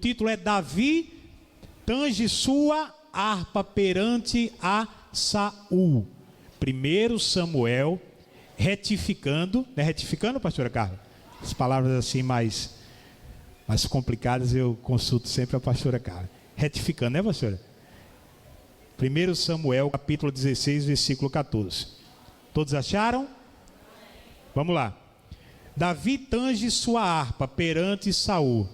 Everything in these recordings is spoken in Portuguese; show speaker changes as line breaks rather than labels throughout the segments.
O título é Davi tange sua harpa perante a Saul. 1 Samuel, retificando, não é retificando, pastora Carla? As palavras assim mais complicadas eu consulto sempre a pastora Carla. Retificando, né, pastora? 1 Samuel, capítulo 16, versículo 14. Todos acharam? Vamos lá. Davi tange sua harpa perante Saul.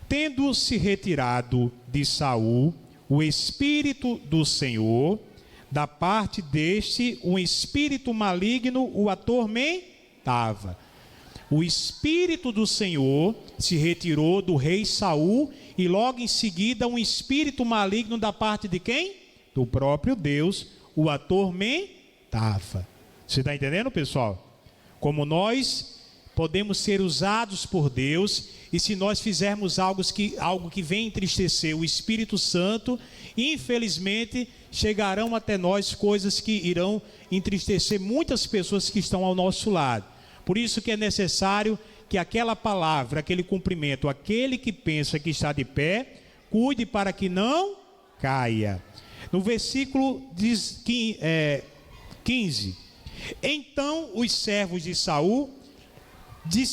Tendo se retirado de Saul o espírito do Senhor, da parte deste um espírito maligno o atormentava. O espírito do Senhor se retirou do rei Saul e logo em seguida um espírito maligno da parte de quem? Do próprio Deus o atormentava. Você está entendendo, pessoal? Como nós podemos ser usados por Deus, e se nós fizermos algo que vem entristecer o Espírito Santo, infelizmente chegarão até nós coisas que irão entristecer muitas pessoas que estão ao nosso lado. Por isso que é necessário que aquela palavra, aquele cumprimento, aquele que pensa que está de pé, cuide para que não caia. No versículo 15: Então os servos de Saul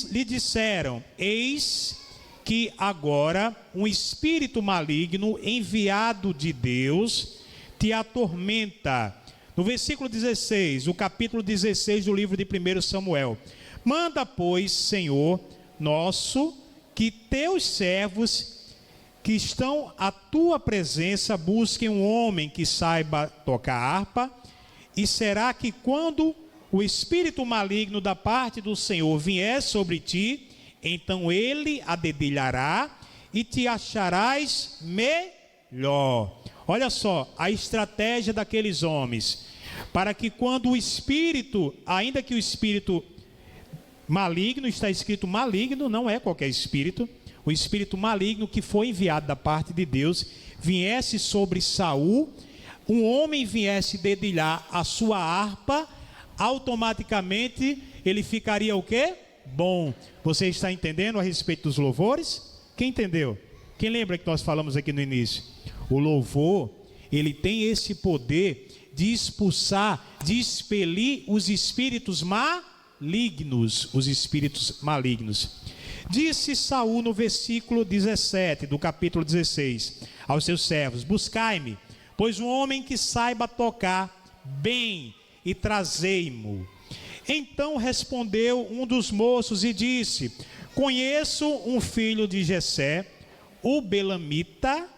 lhe disseram: eis que agora um espírito maligno enviado de Deus te atormenta. No versículo 16, o capítulo 16 do livro de 1 Samuel: manda, pois, Senhor nosso, que teus servos que estão à tua presença busquem um homem que saiba tocar harpa, e será que quando o espírito maligno da parte do Senhor vier sobre ti, então ele a dedilhará e te acharás melhor. Olha só a estratégia daqueles homens, para que quando o espírito, ainda que o espírito maligno, está escrito maligno, não é qualquer espírito, o espírito maligno que foi enviado da parte de Deus, viesse sobre Saul, um homem viesse dedilhar a sua harpa, automaticamente ele ficaria o quê? Bom. Você está entendendo a respeito dos louvores? Quem entendeu? Quem lembra que nós falamos aqui no início? O louvor, ele tem esse poder de expulsar, de expelir os espíritos malignos, Disse Saul no versículo 17 do capítulo 16 aos seus servos: buscai-me, pois um homem que saiba tocar bem, e trazei-mo. Então respondeu um dos moços e disse: conheço um filho de Jessé, o belamita,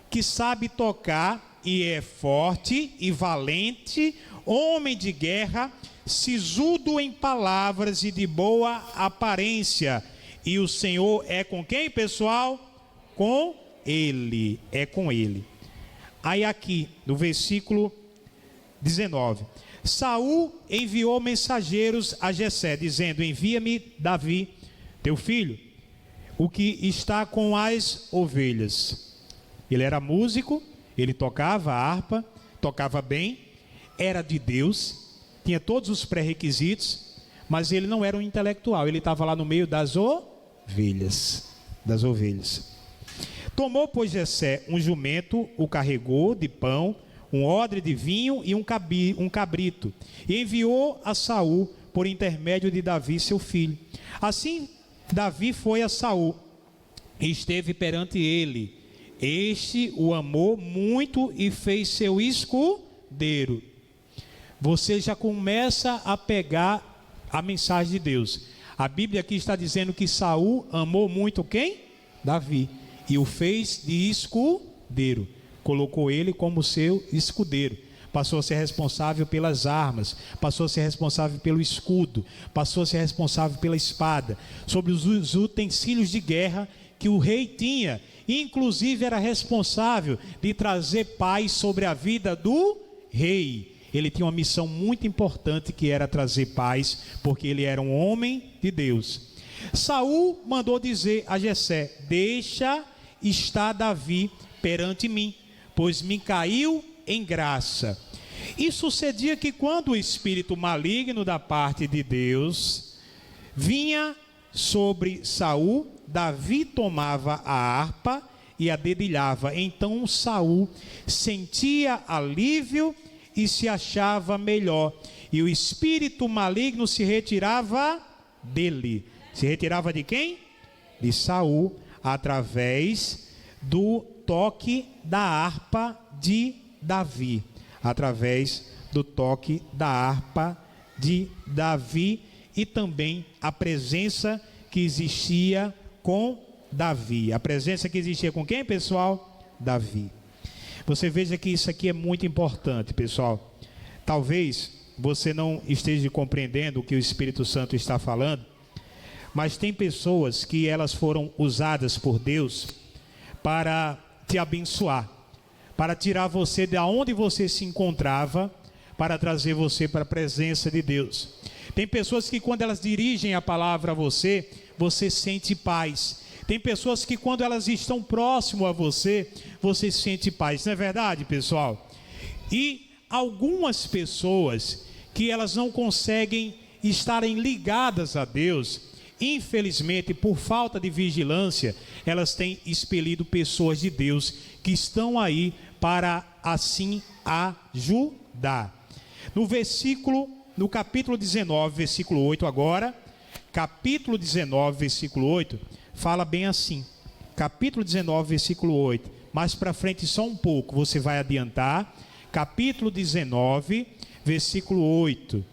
que sabe tocar e é forte e valente, homem de guerra, sisudo em palavras e de boa aparência. E o Senhor é com quem, pessoal? Com ele, é com ele. Aí aqui, no versículo 19, Saul enviou mensageiros a Jessé, dizendo: envia-me Davi, teu filho, o que está com as ovelhas. Ele era músico, ele tocava harpa, tocava bem, era de Deus, tinha todos os pré-requisitos, mas ele não era um intelectual, ele estava lá no meio das ovelhas. Tomou, pois, Jessé um jumento, o carregou de pão, um odre de vinho e um cabrito, e enviou a Saul por intermédio de Davi, seu filho. Assim Davi foi a Saul e esteve perante ele. Este o amou muito e fez seu escudeiro. Você já começa a pegar a mensagem de Deus. A Bíblia aqui está dizendo que Saul amou muito quem? Davi, e o fez de escudeiro. Colocou ele como seu escudeiro, passou a ser responsável pelas armas, passou a ser responsável pelo escudo, passou a ser responsável pela espada, sobre os utensílios de guerra que o rei tinha, inclusive era responsável de trazer paz sobre a vida do rei. Ele tinha uma missão muito importante, que era trazer paz, porque ele era um homem de Deus. Saul mandou dizer a Jessé: deixa estar Davi perante mim, pois me caiu em graça. E sucedia que quando o espírito maligno da parte de Deus vinha sobre Saul, Davi tomava a harpa e a dedilhava. Então Saul sentia alívio e se achava melhor, e o espírito maligno se retirava dele. Se retirava de quem? De Saul, através do toque da harpa de Davi. Através do toque da harpa de Davi, e também a presença que existia com Davi. A presença que existia com quem, pessoal? Davi. Você veja que isso aqui é muito importante, pessoal. Talvez você não esteja compreendendo o que o Espírito Santo está falando, mas tem pessoas que elas foram usadas por Deus para te abençoar, para tirar você de onde você se encontrava, para trazer você para a presença de Deus. Tem pessoas que quando elas dirigem a palavra a você, você sente paz. Tem pessoas que quando elas estão próximo a você, você sente paz. Não é verdade, pessoal? E algumas pessoas que elas não conseguem estarem ligadas a Deus, infelizmente, por falta de vigilância, elas têm expelido pessoas de Deus que estão aí para assim ajudar. No capítulo 19, versículo 8 agora, capítulo 19, versículo 8, fala bem assim. Capítulo 19, versículo 8. Mais para frente só um pouco, você vai adiantar. Capítulo 19, versículo 8.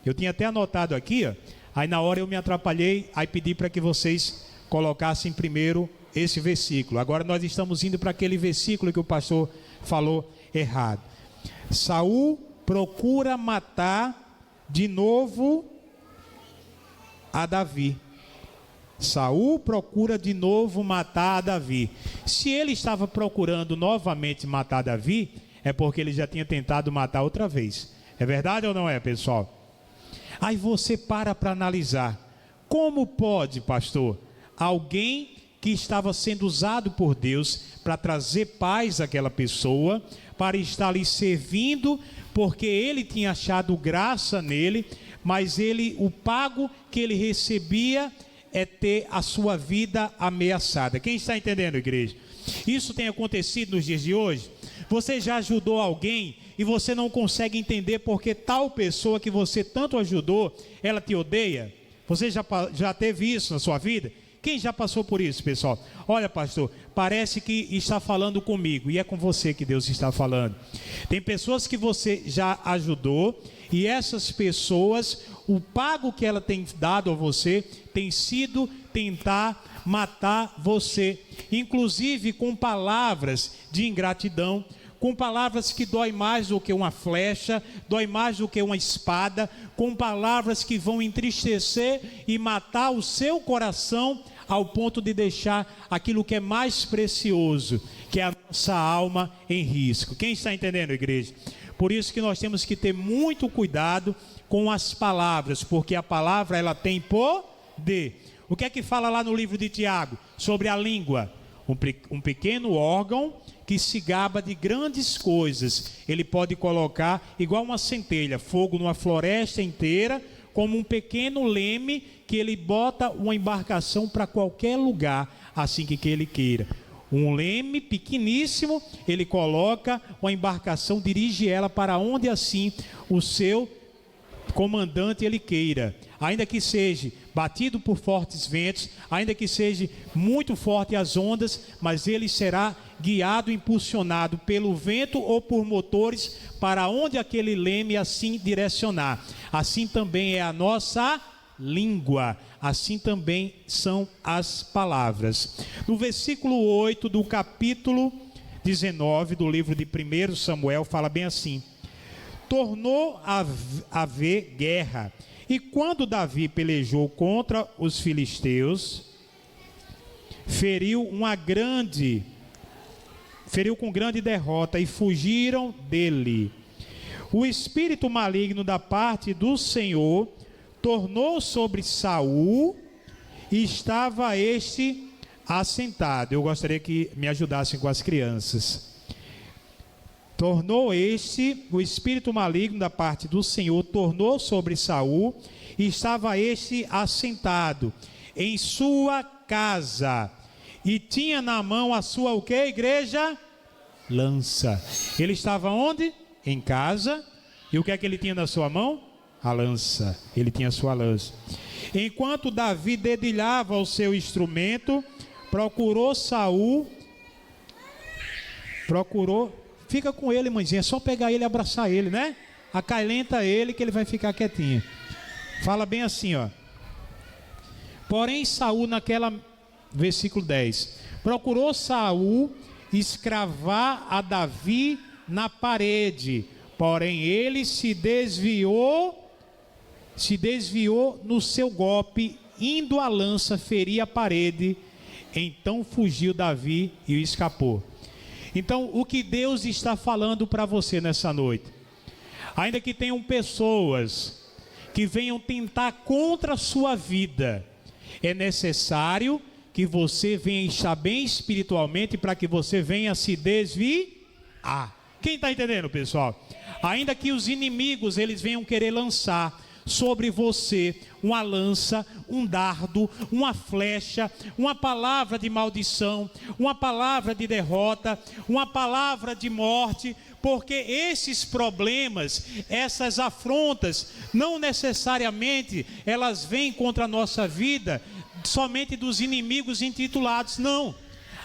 Eu tinha até anotado aqui, ó. Aí na hora eu me atrapalhei, aí pedi para que vocês colocassem primeiro esse versículo. Agora nós estamos indo para aquele versículo que o pastor falou errado. Saul procura matar de novo a Davi. Saul procura de novo matar a Davi. Se ele estava procurando novamente matar Davi, é porque ele já tinha tentado matar outra vez. É verdade ou não é, pessoal? Aí você para analisar. Como pode, pastor, alguém que estava sendo usado por Deus para trazer paz àquela pessoa, para estar ali servindo, porque ele tinha achado graça nele, mas o pago que ele recebia é ter a sua vida ameaçada. Quem está entendendo, igreja? Isso tem acontecido nos dias de hoje? Você já ajudou alguém e você não consegue entender porque tal pessoa que você tanto ajudou, ela te odeia? Você já teve isso na sua vida? Quem já passou por isso, pessoal? Olha, pastor, parece que está falando comigo, e é com você que Deus está falando. Tem pessoas que você já ajudou, e essas pessoas, o pago que ela tem dado a você, tem sido tentar matar você, inclusive com palavras de ingratidão, com palavras que dói mais do que uma flecha, dói mais do que uma espada, com palavras que vão entristecer e matar o seu coração, ao ponto de deixar aquilo que é mais precioso, que é a nossa alma, em risco. Quem está entendendo, igreja? Por isso que nós temos que ter muito cuidado com as palavras, porque a palavra ela tem poder. O que é que fala lá no livro de Tiago sobre a língua? Um pequeno órgão que se gaba de grandes coisas. Ele pode colocar, igual uma centelha, fogo numa floresta inteira, como um pequeno leme que ele bota uma embarcação para qualquer lugar, assim que ele queira. Um leme pequeníssimo, ele coloca uma embarcação, dirige ela para onde assim o seu comandante ele queira. Ainda que seja batido por fortes ventos, ainda que seja muito forte as ondas, mas ele será guiado, impulsionado pelo vento ou por motores para onde aquele leme assim direcionar. Assim também é a nossa língua, assim também são as palavras. No versículo 8 do capítulo 19 do livro de 1 Samuel, fala bem assim: tornou a haver guerra, e quando Davi pelejou contra os filisteus, feriu com grande derrota, e fugiram dele. O espírito maligno da parte do Senhor tornou sobre Saul, e estava este assentado. Eu gostaria que me ajudassem com as crianças. O espírito maligno da parte do Senhor tornou sobre Saul, e estava este assentado. em sua casa, e tinha na mão a sua o que, igreja? Lança. Ele estava onde? Em casa. E o que é que ele tinha na sua mão? A lança. Ele tinha a sua lança. Enquanto Davi dedilhava o seu instrumento, fica com ele, mãezinha, é só pegar ele e abraçar ele, né? Acalenta ele que ele vai ficar quietinho. Fala bem assim, ó. Porém Saul versículo 10, procurou Saul escravar a Davi na parede, porém ele se desviou no seu golpe, indo a lança ferir a parede. Então fugiu Davi e escapou. Então, o que Deus está falando para você nessa noite? Ainda que tenham pessoas que venham tentar contra a sua vida, é necessário que você venha estar bem espiritualmente para que você venha se desviar. Quem está entendendo, pessoal? Ainda que os inimigos eles venham querer lançar sobre você uma lança, um dardo, uma flecha, uma palavra de maldição, uma palavra de derrota, uma palavra de morte, porque esses problemas, essas afrontas, não necessariamente elas vêm contra a nossa vida somente dos inimigos intitulados, não.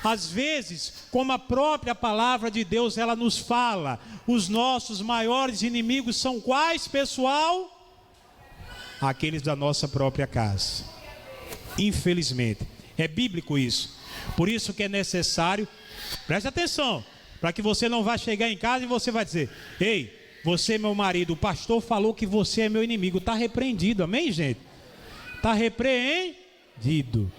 Às vezes, como a própria palavra de Deus ela nos fala, os nossos maiores inimigos são quais, pessoal? Aqueles da nossa própria casa. Infelizmente, é bíblico isso. Por isso que é necessário, preste atenção, para que você não vá chegar em casa e você vai dizer: ei, você meu marido, o pastor falou que você é meu inimigo. Está repreendido, amém, gente? Está repreendido.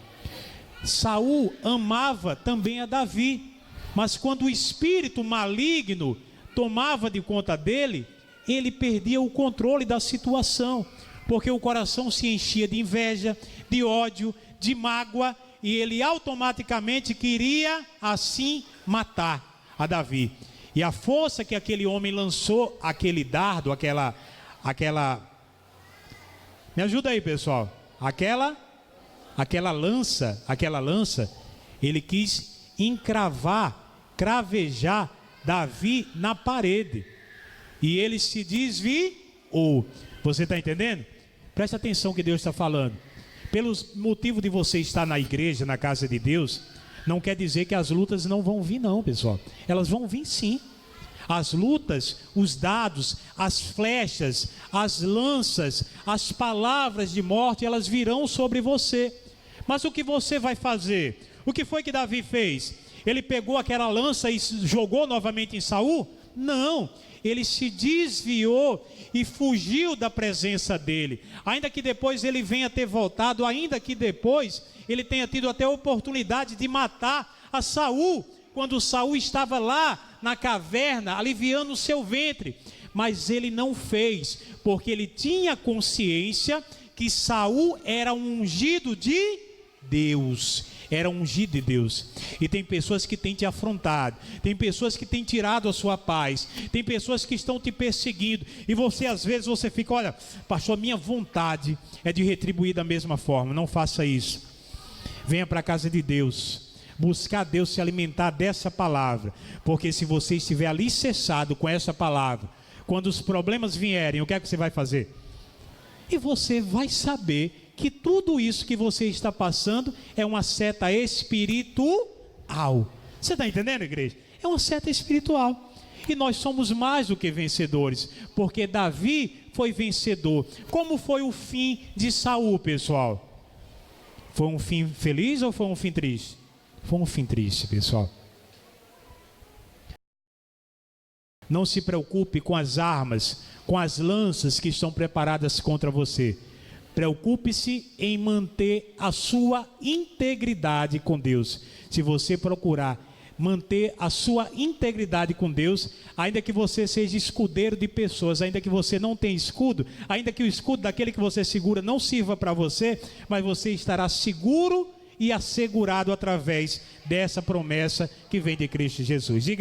Saul amava também a Davi, mas quando o espírito maligno tomava de conta dele, ele perdia o controle da situação, porque o coração se enchia de inveja, de ódio, de mágoa, e ele automaticamente queria assim matar a Davi. E a força que aquele homem lançou, aquele dardo, aquela me ajuda aí, pessoal, aquela lança, ele quis cravejar Davi na parede, e ele se desviou. Você está entendendo? Preste atenção que Deus está falando. Pelo motivo de você estar na igreja, na casa de Deus, não quer dizer que as lutas não vão vir não, pessoal. Elas vão vir sim. As lutas, os dados, as flechas, as lanças, as palavras de morte, elas virão sobre você. Mas o que você vai fazer? O que foi que Davi fez? Ele pegou aquela lança e jogou novamente em Saul? Não, ele se desviou e fugiu da presença dele. Ainda que depois ele venha ter voltado, ainda que depois ele tenha tido até a oportunidade de matar a Saul, quando Saul estava lá na caverna, aliviando o seu ventre. Mas ele não fez, porque ele tinha consciência que Saul era um ungido de Deus. Era ungido de Deus. E tem pessoas que têm te afrontado, tem pessoas que têm tirado a sua paz, tem pessoas que estão te perseguindo, e você às vezes você fica: olha, pastor, minha vontade é de retribuir da mesma forma. Não faça isso. Venha para a casa de Deus, buscar Deus, se alimentar dessa palavra, porque se você estiver alicerçado com essa palavra, quando os problemas vierem, o que é que você vai fazer? E você vai saber que tudo isso que você está passando é uma seta espiritual. Você está entendendo, igreja? É uma seta espiritual. E nós somos mais do que vencedores, porque Davi foi vencedor. Como foi o fim de Saul, pessoal? Foi um fim feliz ou foi um fim triste? Foi um fim triste, pessoal. Não se preocupe com as armas, com as lanças que estão preparadas contra você. Preocupe-se em manter a sua integridade com Deus. Se você procurar manter a sua integridade com Deus, ainda que você seja escudeiro de pessoas, ainda que você não tenha escudo, ainda que o escudo daquele que você segura não sirva para você, mas você estará seguro e assegurado através dessa promessa que vem de Cristo Jesus. Diga